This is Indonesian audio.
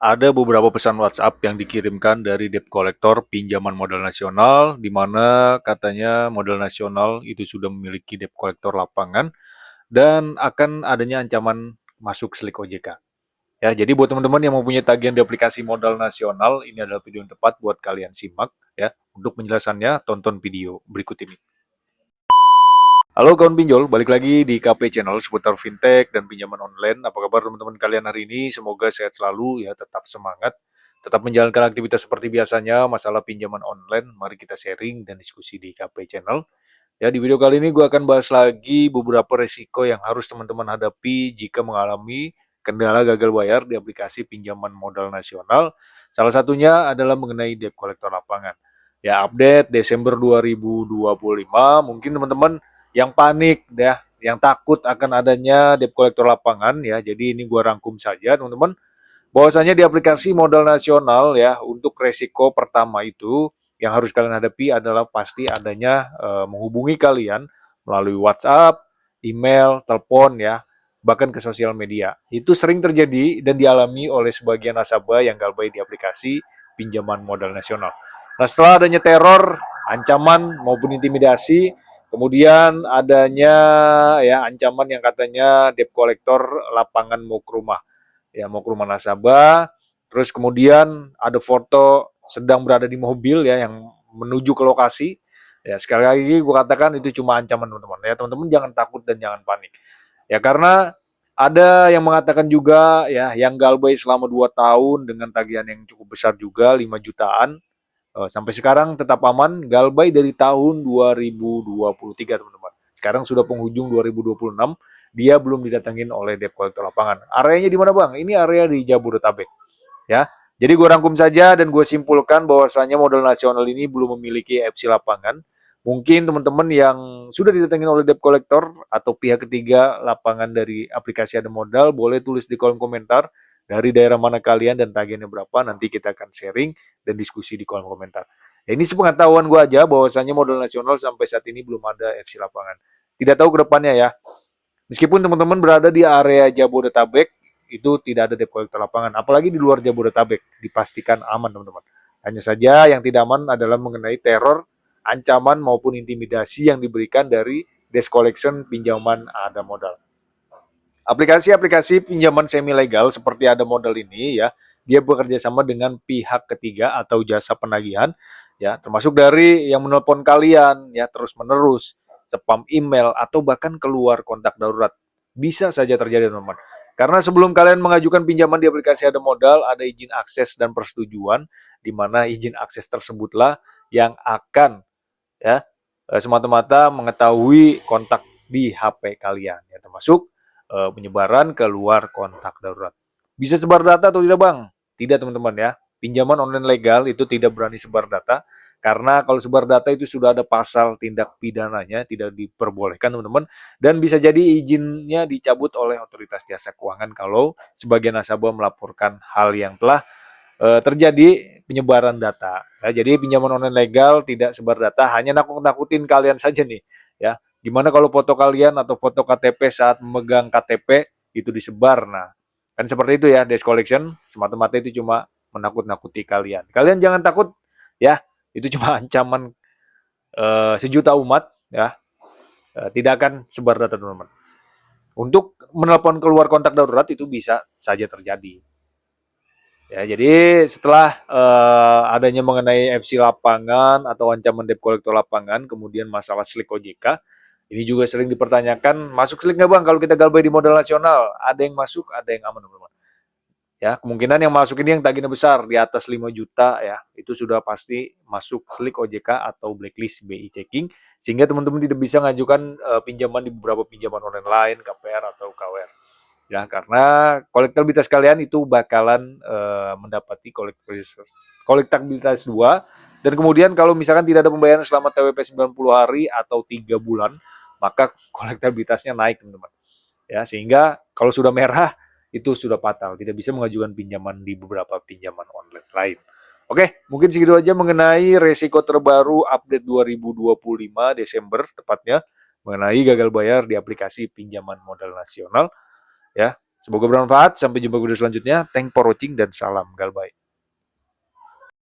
Ada beberapa pesan WhatsApp yang dikirimkan dari debt collector pinjaman modal nasional, di mana katanya modal nasional itu sudah memiliki debt collector lapangan dan akan adanya ancaman masuk slik OJK. Ya, jadi buat teman-teman yang mempunyai tagihan di aplikasi modal nasional, ini adalah video yang tepat buat kalian simak ya. Untuk penjelasannya, tonton video berikut ini. Halo kawan pinjol, balik lagi di KP Channel seputar fintech dan pinjaman online. Apa kabar teman-teman kalian hari ini? Semoga sehat selalu ya, tetap semangat, tetap menjalankan aktivitas seperti biasanya. Masalah pinjaman online, mari kita sharing dan diskusi di KP Channel. Ya, di video kali ini gue akan bahas lagi beberapa resiko yang harus teman-teman hadapi jika mengalami kendala gagal bayar di aplikasi pinjaman modal nasional. Salah satunya adalah mengenai debt collector lapangan. Ya, update Desember 2025, mungkin teman-teman yang panik ya, yang takut akan adanya debt collector lapangan ya. Jadi ini gua rangkum saja teman-teman. Bahwasanya di aplikasi modal nasional ya, untuk resiko pertama itu yang harus kalian hadapi adalah pasti adanya menghubungi kalian melalui WhatsApp, email, telepon ya, bahkan ke sosial media. Itu sering terjadi dan dialami oleh sebagian nasabah yang galbay di aplikasi pinjaman modal nasional. Nah, setelah adanya teror, ancaman maupun intimidasi, kemudian adanya ya ancaman yang katanya debt collector lapangan mau ke rumah. Ya, mau ke rumah nasabah, terus kemudian ada foto sedang berada di mobil ya yang menuju ke lokasi. Ya, sekali lagi gue katakan itu cuma ancaman teman-teman. Ya, teman-teman jangan takut dan jangan panik. Ya, karena ada yang mengatakan juga ya yang galbay selama 2 tahun dengan tagihan yang cukup besar juga 5 jutaan. Sampai sekarang tetap aman, galbay dari tahun 2023 teman-teman. Sekarang sudah penghujung 2026, dia belum didatengin oleh debt collector lapangan. Areanya di mana bang? Ini area di Jabodetabek. Ya, jadi gue rangkum saja dan gue simpulkan bahwasanya modal nasional ini belum memiliki FC lapangan. Mungkin teman-teman yang sudah didatengin oleh debt collector atau pihak ketiga lapangan dari aplikasi Ada Modal, boleh tulis di kolom komentar dari daerah mana kalian dan tagihannya berapa. Nanti kita akan sharing dan diskusi di kolom komentar. Ya, ini sepengetahuan gue aja bahwasanya modal nasional sampai saat ini belum ada FC lapangan. Tidak tahu ke depannya ya. Meskipun teman-teman berada di area Jabodetabek, itu tidak ada debt collector lapangan. Apalagi di luar Jabodetabek, dipastikan aman teman-teman. Hanya saja yang tidak aman adalah mengenai teror, ancaman maupun intimidasi yang diberikan dari desk collection pinjaman Ada Modal. Aplikasi-aplikasi pinjaman semi legal seperti Ada Modal ini ya, dia bekerja sama dengan pihak ketiga atau jasa penagihan ya, termasuk dari yang menelpon kalian ya terus-menerus, spam email atau bahkan keluar kontak darurat. Bisa saja terjadi teman-teman. Karena sebelum kalian mengajukan pinjaman di aplikasi Ada Modal, ada izin akses dan persetujuan, di mana izin akses tersebutlah yang akan ya semata-mata mengetahui kontak di HP kalian ya, termasuk penyebaran keluar kontak darurat. Bisa sebar data atau tidak bang? Tidak teman-teman ya. Pinjaman online legal itu tidak berani sebar data karena kalau sebar data itu sudah ada pasal tindak pidananya, tidak diperbolehkan teman-teman, dan bisa jadi izinnya dicabut oleh otoritas jasa keuangan kalau sebagian nasabah melaporkan hal yang telah terjadi penyebaran data. Ya, jadi pinjaman online legal tidak sebar data, hanya nakut-nakutin kalian saja nih. Ya, gimana kalau foto kalian atau foto KTP saat memegang KTP itu disebar? Nah, kan seperti itu ya, desk collection semata-mata itu cuma menakut-nakuti kalian. Kalian jangan takut ya, itu cuma ancaman sejuta umat ya, tidak akan sebar data teman-teman. Untuk menelpon keluar kontak darurat itu bisa saja terjadi. Ya, jadi setelah adanya mengenai FC lapangan atau ancaman debt collector lapangan, kemudian masalah slik OJK, ini juga sering dipertanyakan, masuk slik nggak bang kalau kita galbay di modal nasional? Ada yang masuk, ada yang aman teman-teman. Ya, kemungkinan yang masuk ini yang tagihnya besar di atas 5 juta ya, itu sudah pasti masuk slik OJK atau blacklist BI checking, sehingga teman-teman tidak bisa mengajukan pinjaman di beberapa pinjaman online lain, KPR atau KWR. Ya, karena kolektabilitas kalian itu bakalan mendapati kolektabilitas 2, dan kemudian kalau misalkan tidak ada pembayaran selama TWP 90 hari atau 3 bulan, maka kolektabilitasnya naik, teman-teman. Ya, sehingga kalau sudah merah itu sudah fatal, tidak bisa mengajukan pinjaman di beberapa pinjaman online lain. Oke, mungkin segitu aja mengenai resiko terbaru update 2025 Desember tepatnya mengenai gagal bayar di aplikasi pinjaman modal nasional. Ya, Semoga bermanfaat. Sampai jumpa video selanjutnya. Thank for watching dan salam Galbay.